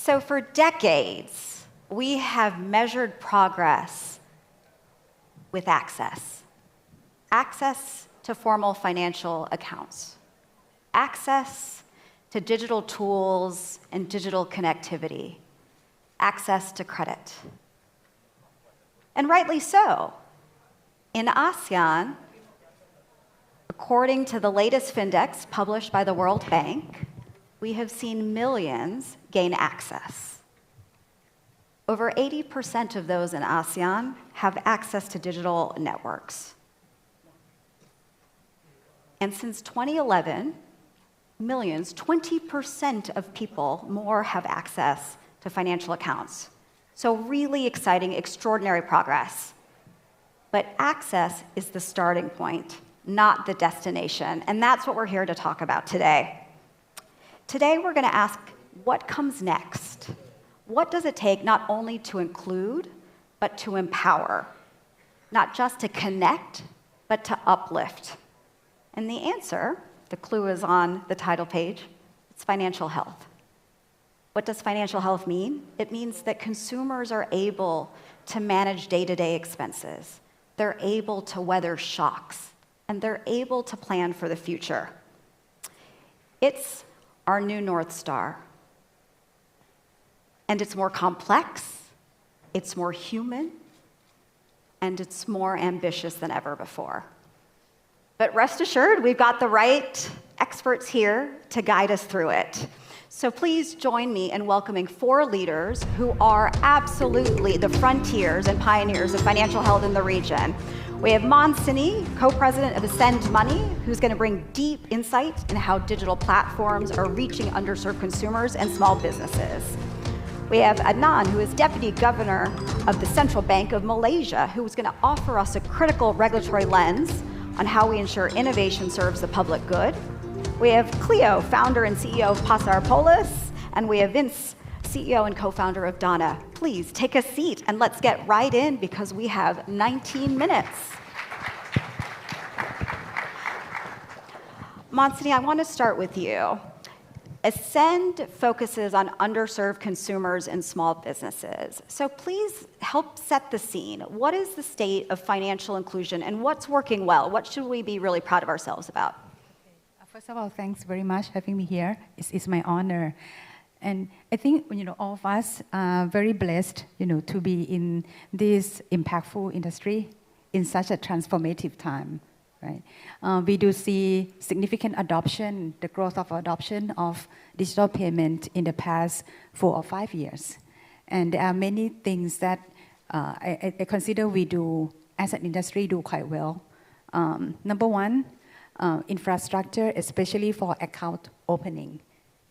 So for decades, we have measured progress with access. Access to formal financial accounts. Access to digital tools and digital connectivity. Access to credit. And rightly so. In ASEAN, according to the latest Findex published by the World Bank, we have seen millions gain access. Over 80% of those in ASEAN have access to digital networks. And since 2011, millions, 20% of people more have access to financial accounts. So really exciting, extraordinary progress. But access is the starting point, not the destination. And that's what we're here to talk about today. Today, we're going to ask, what comes next? What does it take not only to include, but to empower? Not just to connect, but to uplift. And the answer, the clue is on the title page, it's financial health. What does financial health mean? It means that consumers are able to manage day-to-day expenses. They're able to weather shocks, and they're able to plan for the future. It's our new North Star. And it's more complex, it's more human, and it's more ambitious than ever before. But rest assured, we've got the right experts here to guide us through it. So please join me in welcoming 4 leaders who are absolutely the frontiers and pioneers of financial health in the region. We have Monsinee, co-president of Ascend Money, who's going to bring deep insight into how digital platforms are reaching underserved consumers and small businesses. We have Adnan, who is deputy governor of the Central Bank of Malaysia, who is going to offer us a critical regulatory lens on how we ensure innovation serves the public good. We have Cleo, founder and CEO of Pasar Polis, and we have Vince, CEO and co-founder of Dana. Please take a seat and let's get right in because we have 19 minutes. Monsinee, I want to start with you. Ascend focuses on underserved consumers and small businesses. So please help set the scene. What is the state of financial inclusion and what's working well? What should we be really proud of ourselves about? First of all, thanks very much for having me here. It's my honor. And I think, all of us are very blessed, to be in this impactful industry in such a transformative time, right? We do see significant adoption, the growth of adoption of digital payment in the past 4 or 5 years. And there are many things that I consider we do, as an industry, do quite well. Number one, infrastructure, especially for account opening.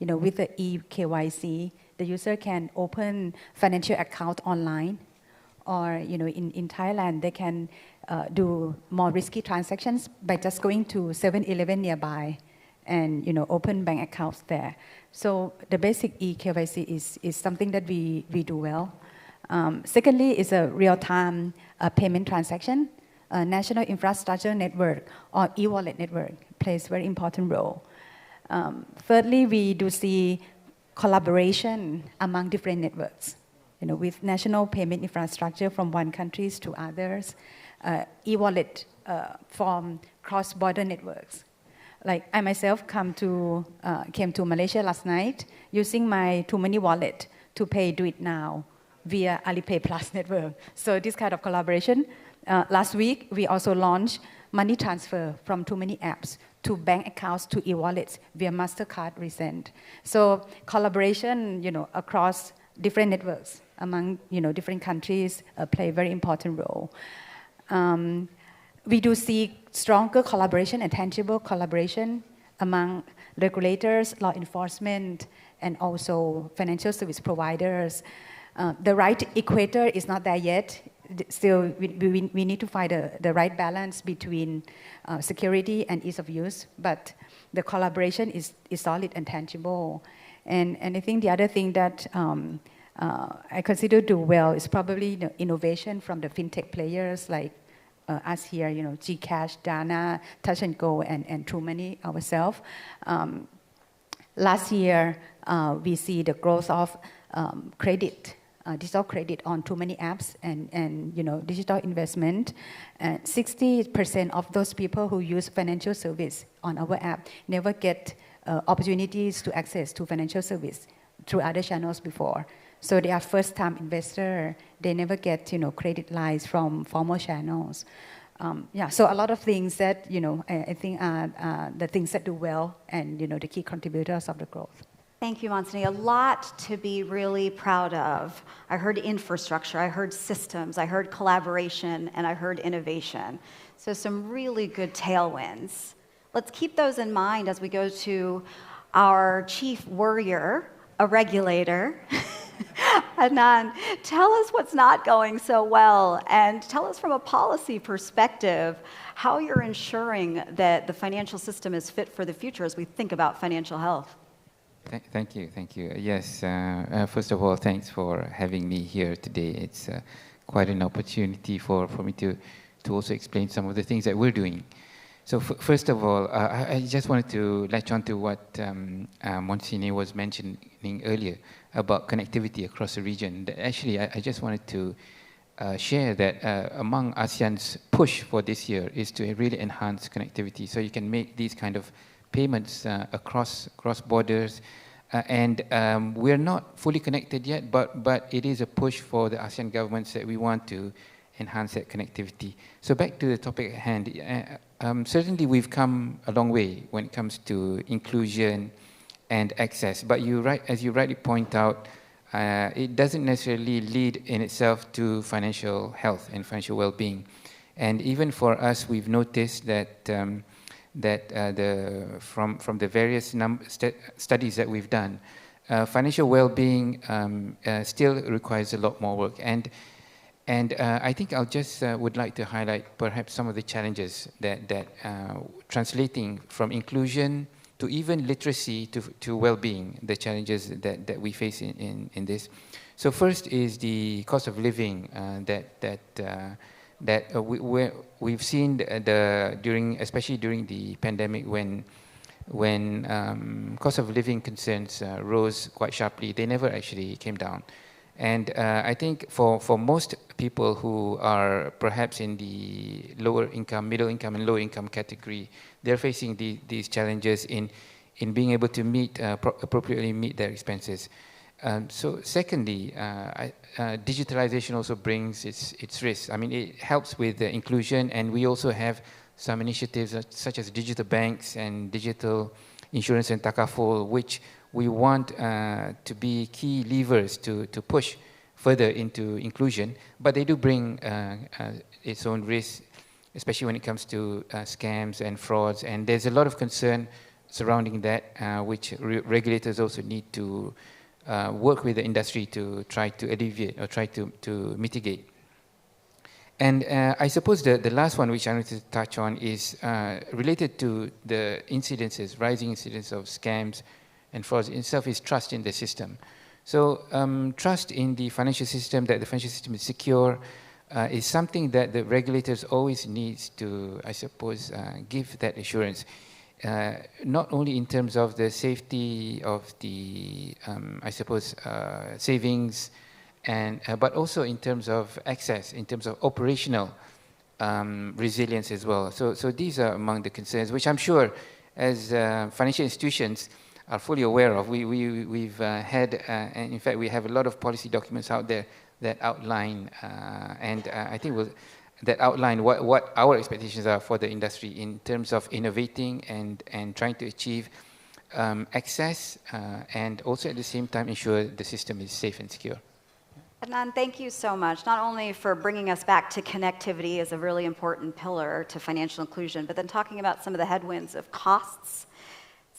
With the eKYC, the user can open financial account online, or in Thailand, they can do more risky transactions by just going to 7-Eleven nearby and open bank accounts there. So the basic eKYC is something that we do well. Secondly, is a real-time payment transaction. National Infrastructure Network or e-wallet network plays a very important role. Thirdly, we do see collaboration among different networks. With national payment infrastructure from one country to others, e-wallet from cross-border networks. Like I myself came to Malaysia last night using my TrueMoney wallet to pay Do It Now via Alipay Plus network. So this kind of collaboration. Last week, we also launched money transfer from TrueMoney apps to bank accounts to e-wallets via Mastercard recent. So collaboration, across different networks among, different countries play a very important role. We do see stronger collaboration and tangible collaboration among regulators, law enforcement, and also financial service providers. The right equator is not there yet. Still, we need to find the right balance between security and ease of use, but the collaboration is solid and tangible. And I think the other thing that I consider do well is probably innovation from the fintech players like us here, GCash, Dana, Touch and Go, and TrueMoney ourselves. Last year, we see the growth of credit, digital credit on too many apps and digital investment. 60% of those people who use financial service on our app never get opportunities to access to financial service through other channels before. So they are first-time investor. They never get credit lines from formal channels. So a lot of things that I think are the things that do well and the key contributors of the growth. Thank you, Monsinee. A lot to be really proud of. I heard infrastructure, I heard systems, I heard collaboration, and I heard innovation. So some really good tailwinds. Let's keep those in mind as we go to our chief worrier, a regulator. Adnan, tell us what's not going so well, and tell us from a policy perspective how you're ensuring that the financial system is fit for the future as we think about financial health. Thank you. Yes, first of all, thanks for having me here today. It's quite an opportunity for me to also explain some of the things that we're doing. So first of all, I just wanted to latch on to what Monsinee was mentioning earlier about connectivity across the region. Actually, I just wanted to share that among ASEAN's push for this year is to really enhance connectivity, so you can make these kind of payments across borders. And we're not fully connected yet, but it is a push for the ASEAN governments that we want to enhance that connectivity. So back to the topic at hand, certainly we've come a long way when it comes to inclusion and access. But as you rightly point out, it doesn't necessarily lead in itself to financial health and financial well-being. And even for us, we've noticed that from the various studies that we've done, financial well-being still requires a lot more work. And I think I'll just would like to highlight perhaps some of the challenges that translating from inclusion to even literacy to well-being, the challenges that we face in this. So first is the cost of living we've seen especially during the pandemic when cost of living concerns rose quite sharply. They never actually came down. And I think for most people who are perhaps in the lower income, middle income and low income category, they're facing these challenges in being able to appropriately meet their expenses. So secondly, digitalization also brings its risks. I mean, it helps with the inclusion, and we also have some initiatives such as digital banks and digital insurance and takaful, which we want to be key levers to push further into inclusion, but they do bring its own risks, especially when it comes to scams and frauds. And there's a lot of concern surrounding that, which regulators also need to work with the industry to try to alleviate or try to mitigate. And I suppose the last one which I wanted to touch on is related to the rising incidences of scams and frauds itself, is trust in the system. So trust in the financial system, that the financial system is secure, is something that the regulators always needs to, I suppose, give that assurance. Not only in terms of the safety of the, savings, but also in terms of access, in terms of operational resilience as well. So these are among the concerns, which I'm sure as financial institutions are fully aware of. We've had, and in fact, we have a lot of policy documents out there that outline, I think that outline what our expectations are for the industry in terms of innovating and trying to achieve access, and also at the same time ensure the system is safe and secure. Adnan, thank you so much, not only for bringing us back to connectivity as a really important pillar to financial inclusion, but then talking about some of the headwinds of costs,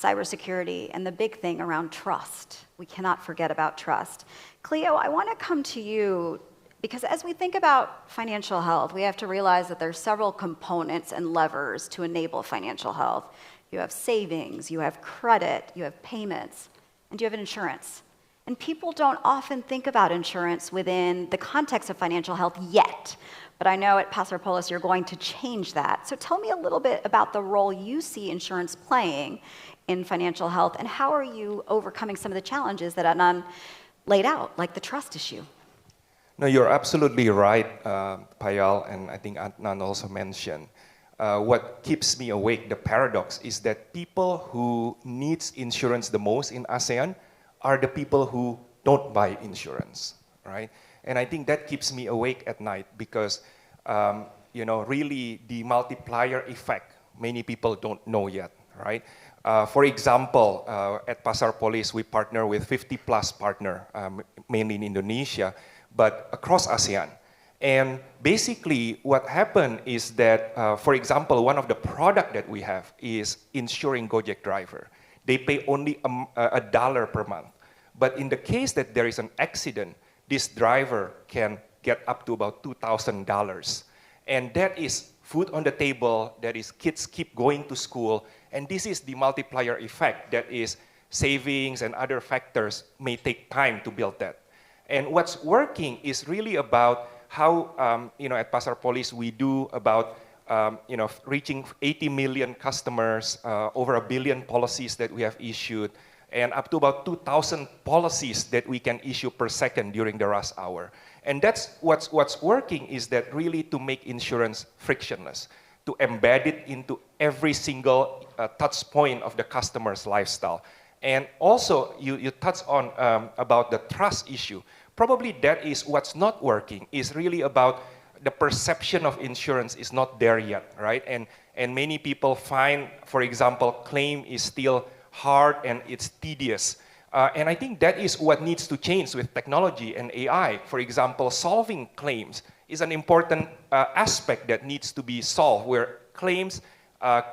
cybersecurity, and the big thing around trust. We cannot forget about trust. Cleo, I want to come to you, because as we think about financial health, we have to realize that there's several components and levers to enable financial health. You have savings, you have credit, you have payments, and you have insurance. And people don't often think about insurance within the context of financial health yet. But I know at Pasarpolis you're going to change that. So tell me a little bit about the role you see insurance playing in financial health, and how are you overcoming some of the challenges that Adnan laid out, like the trust issue. No, you're absolutely right, Payal, and I think Adnan also mentioned. What keeps me awake, the paradox, is that people who needs insurance the most in ASEAN are the people who don't buy insurance, right? And I think that keeps me awake at night because, really the multiplier effect, many people don't know yet, right? For example, at Pasar Polis, we partner with 50 plus partner, mainly in Indonesia, but across ASEAN. And basically what happened is that, for example, one of the product that we have is insuring Gojek driver. They pay only $1 per month. But in the case that there is an accident, this driver can get up to about $2,000. And that is food on the table, that is kids keep going to school, and this is the multiplier effect that is savings and other factors may take time to build that. And what's working is really about how, at Pasar Polis we do about, reaching 80 million customers, over 1 billion policies that we have issued, and up to about 2,000 policies that we can issue per second during the rush hour. And that's what's working is that really to make insurance frictionless, to embed it into every single touch point of the customer's lifestyle. And also, you touched on about the trust issue. Probably that is what's not working, is really about the perception of insurance is not there yet, right? And many people find, for example, claim is still hard and it's tedious. And I think that is what needs to change with technology and AI. For example, solving claims is an important aspect that needs to be solved, where claims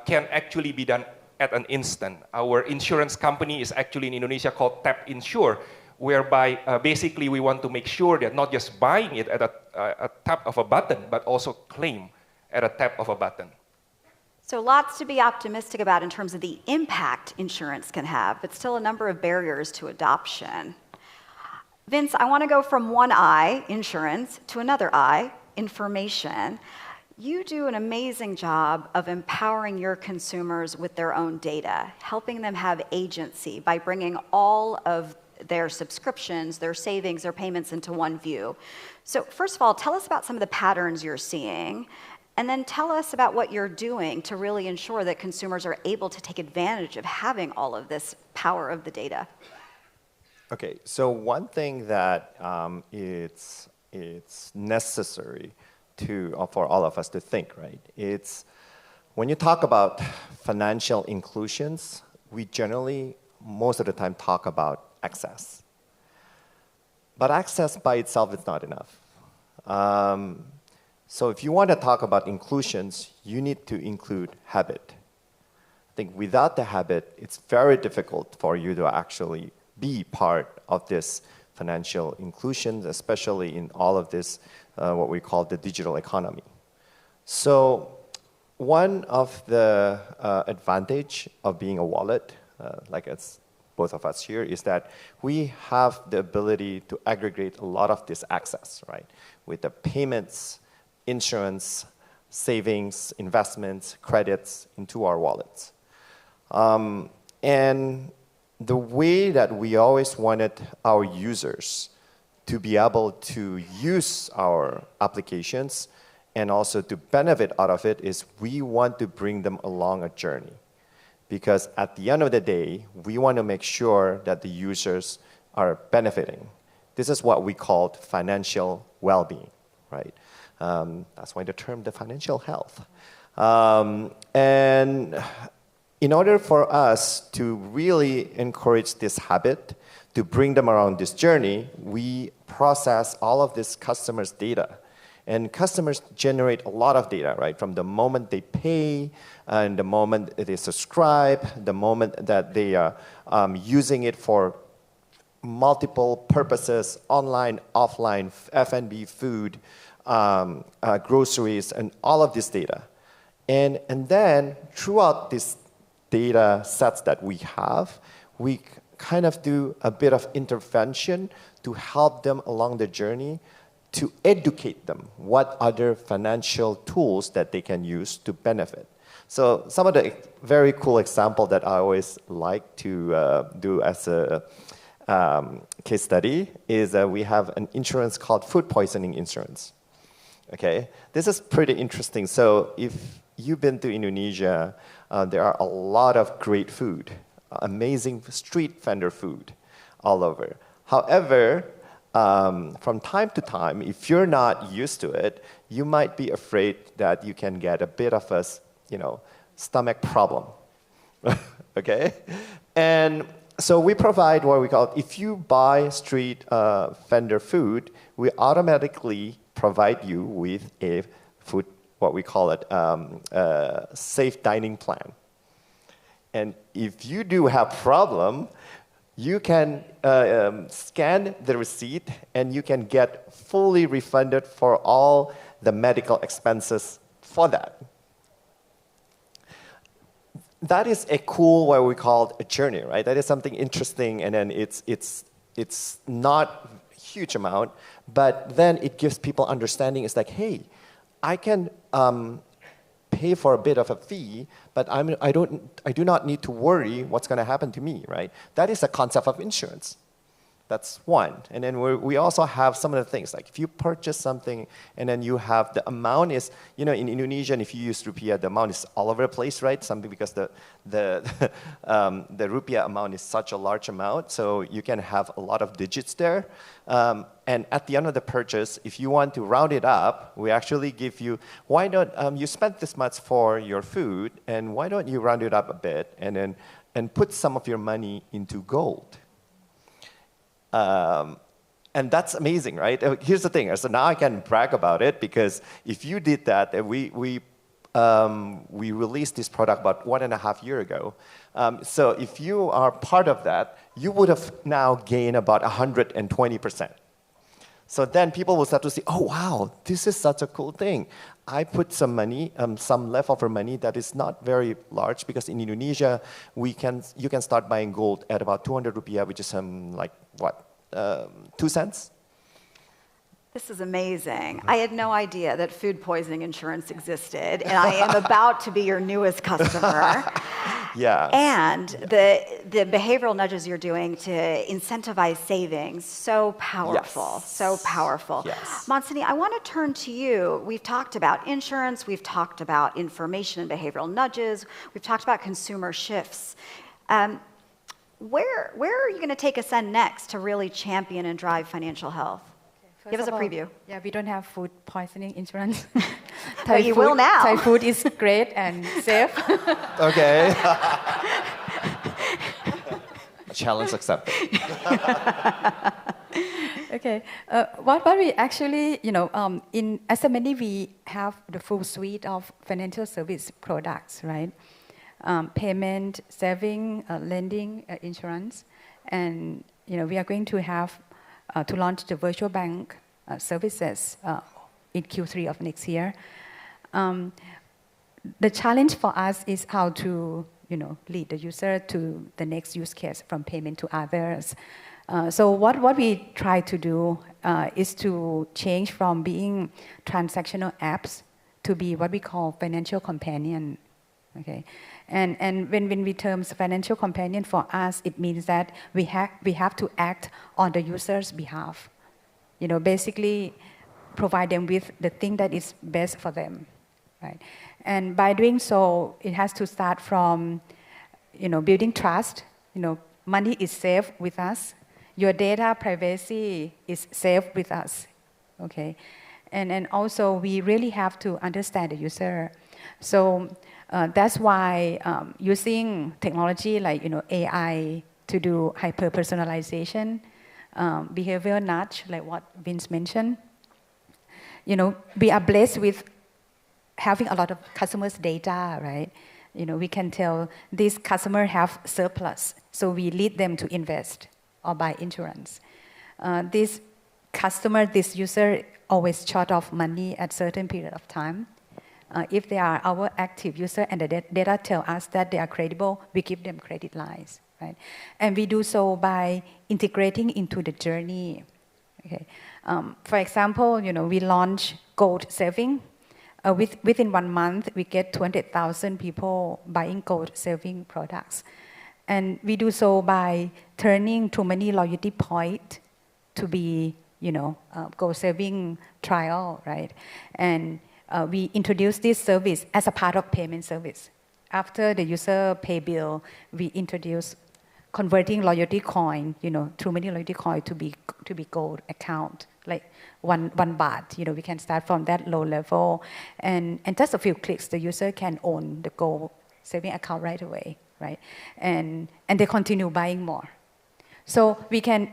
can actually be done at an instant. Our insurance company is actually in Indonesia called Tap Insure, whereby basically we want to make sure that not just buying it at a tap of a button, but also claim at a tap of a button. So lots to be optimistic about in terms of the impact insurance can have, but still a number of barriers to adoption. Vince, I want to go from one eye, insurance, to another eye, information. You do an amazing job of empowering your consumers with their own data, helping them have agency by bringing all of their subscriptions, their savings, their payments into one view. So first of all, tell us about some of the patterns you're seeing, and then tell us about what you're doing to really ensure that consumers are able to take advantage of having all of this power of the data. Okay, so one thing that it's necessary for all of us to think, right? It's when you talk about financial inclusions, we generally, most of the time, talk about access. But access by itself is not enough. So if you want to talk about inclusions, you need to include habit. I think without the habit, it's very difficult for you to actually be part of this financial inclusion, especially in all of this, what we call the digital economy. So one of the advantage of being a wallet, like it's both of us here, is that we have the ability to aggregate a lot of this access, right? With the payments, insurance, savings, investments, credits into our wallets. And the way that we always wanted our users to be able to use our applications and also to benefit out of it is we want to bring them along a journey. Because at the end of the day, we want to make sure that the users are benefiting. This is what we call financial well-being, right? That's why the term, the financial health. And in order for us to really encourage this habit, to bring them around this journey, we process all of this customers' data. And customers generate a lot of data, right? From the moment they pay, and the moment they subscribe, the moment that they are using it for multiple purposes, online, offline, F&B, food, groceries, and all of this data. And then throughout this data sets that we have, we kind of do a bit of intervention to help them along the journey, to educate them what other financial tools that they can use to benefit. So some of the very cool example that I always like to do as case study is we have an insurance called food poisoning insurance. Okay, this is pretty interesting. So if you've been to Indonesia, there are a lot of great food, amazing street vendor food all over. However, from time to time, if you're not used to it, you might be afraid that you can get a bit of a, stomach problem. Okay, and so we provide what we call, if you buy street vendor food, we automatically provide you with a food, what we call it, safe dining plan. And if you do have problem, you can scan the receipt and you can get fully refunded for all the medical expenses for that. That is a cool, what we call a journey, right? That is something interesting, and then it's not a huge amount, but then it gives people understanding. It's like, hey, I can pay for a bit of a fee, but I do not need to worry what's going to happen to me, right? That is a concept of insurance. That's one. And then we also have some of the things, like if you purchase something and then you have the amount is, in Indonesia, and if you use rupiah, the amount is all over the place, right? Something because the rupiah amount is such a large amount, so you can have a lot of digits there. And at the end of the purchase, if you want to round it up, we actually give you, why don't you spend this much for your food, and why don't you round it up a bit and put some of your money into gold? And that's amazing, right? Here's the thing. So now I can brag about it, because if you did that, we released this product about 1.5 years ago. So if you are part of that, you would have now gained about 120%. So then people will start to see, oh wow, this is such a cool thing. I put some money, some leftover money that is not very large, because in Indonesia, you can start buying gold at about 200 rupiah, which is like what, 2 cents? This is amazing. I had no idea that food poisoning insurance existed, and I am about to be your newest customer. Yeah. And the behavioral nudges you're doing to incentivize savings, so powerful, yes. so powerful. Yes. Monsinee, I want to turn to you. We've talked about insurance, we've talked about information and behavioral nudges, we've talked about consumer shifts. Where are you going to take ASEAN next to really champion and drive financial health? Give us a preview. Yeah, we don't have food poisoning insurance. But you will now. Thai food is great and safe. Okay. Challenge accepted. Okay. What we actually, in ASEAN, we have the full suite of financial service products, right? Payment, saving, lending, insurance, and we are going to have to launch the virtual bank services in Q3 of next year. The challenge for us is how to lead the user to the next use case, from payment to others. So what we try to do is to change from being transactional apps to be what we call financial companion. Okay, and when we terms financial companion, for us, it means that we have to act on the user's behalf. Basically provide them with the thing that is best for them, right? And by doing so, it has to start from, building trust. Money is safe with us. Your data privacy is safe with us, okay? And also, we really have to understand the user. So that's why using technology like AI to do hyper-personalization, behavioral nudge, like what Vince mentioned. We are blessed with having a lot of customers' data, right? We can tell this customer have surplus, so we lead them to invest or buy insurance. This user always short of money at certain period of time. If they are our active user and the data tell us that they are credible, we give them credit lines, right? And we do so by integrating into the journey. Okay. For example, we launch gold saving. Within 1 month, we get 200,000 people buying gold saving products. And we do so by turning too many loyalty points to be, goal saving trial, right? And we introduced this service as a part of payment service. After the user pay bill, we introduced converting loyalty coin, too many loyalty coin to be gold account, like one baht. We can start from that low level, and just a few clicks, the user can own the gold saving account right away, right? And they continue buying more. So we can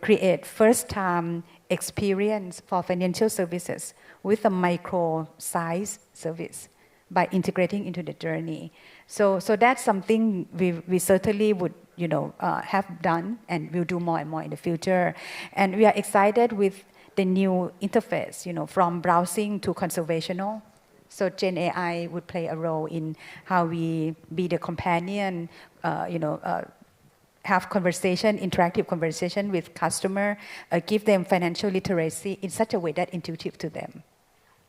create first-time experience for financial services with a micro-size service by integrating into the journey. So that's something we certainly would have done and will do more and more in the future. And we are excited with the new interface, from browsing to conversational. So Gen AI would play a role in how we be the companion, have conversation, interactive conversation with customer, give them financial literacy in such a way that intuitive to them.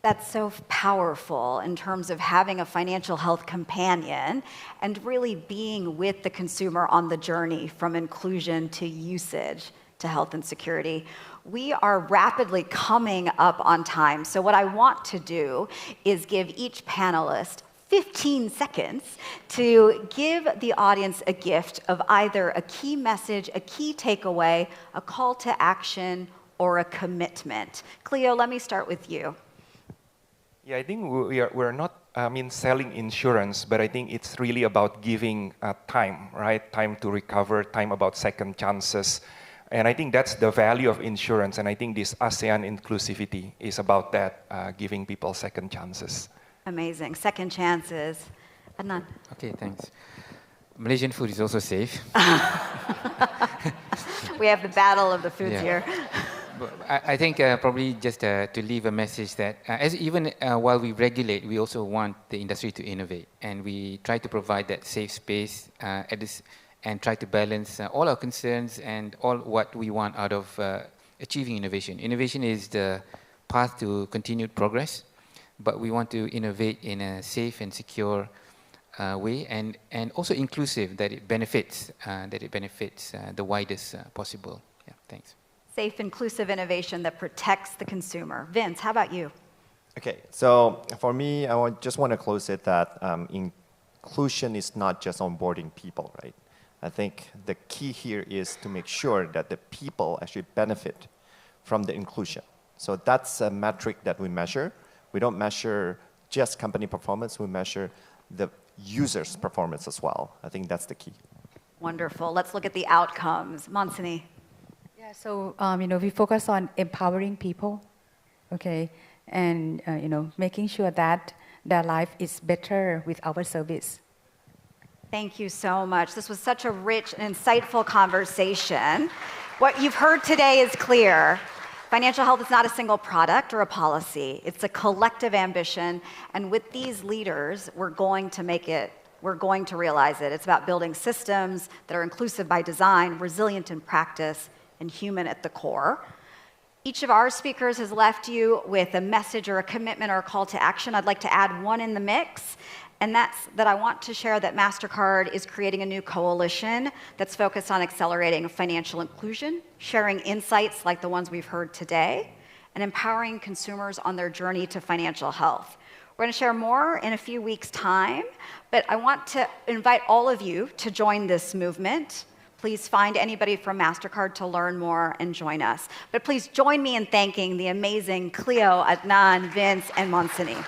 That's so powerful in terms of having a financial health companion and really being with the consumer on the journey from inclusion to usage to health and security. We are rapidly coming up on time. So what I want to do is give each panelist 15 seconds to give the audience a gift of either a key message, a key takeaway, a call to action, or a commitment. Cleo, let me start with you. Yeah, I think we're not, selling insurance, but I think it's really about giving time, right? Time to recover, time about second chances. And I think that's the value of insurance. And I think this ASEAN inclusivity is about that, giving people second chances. Amazing. Second chances. Adnan. Okay, thanks. Malaysian food is also safe. We have the battle of the foods here. I think probably just to leave a message that even while we regulate, we also want the industry to innovate. And we try to provide that safe space and try to balance all our concerns and all what we want out of achieving innovation. Innovation is the path to continued progress, but we want to innovate in a safe and secure way and also inclusive, that it benefits the widest possible. Yeah, thanks. Safe, inclusive innovation that protects the consumer. Vince, how about you? Okay, so for me, just want to close it that inclusion is not just onboarding people, right? I think the key here is to make sure that the people actually benefit from the inclusion. So that's a metric that we measure. We don't measure just company performance, we measure the user's performance as well. I think that's the key. Wonderful. Let's look at the outcomes. Monsinee. Yeah, so we focus on empowering people, okay, and making sure that their life is better with our service. Thank you so much. This was such a rich and insightful conversation. What you've heard today is clear. Financial health is not a single product or a policy. It's a collective ambition. And with these leaders, we're going to realize it. It's about building systems that are inclusive by design, resilient in practice, and human at the core. Each of our speakers has left you with a message or a commitment or a call to action. I'd like to add one in the mix, and that's that I want to share that Mastercard is creating a new coalition that's focused on accelerating financial inclusion, sharing insights like the ones we've heard today, and empowering consumers on their journey to financial health. We're going to share more in a few weeks' time, but I want to invite all of you to join this movement. Please find anybody from Mastercard to learn more and join us. But please join me in thanking the amazing Cleo, Adnan, Vince, and Monsinee.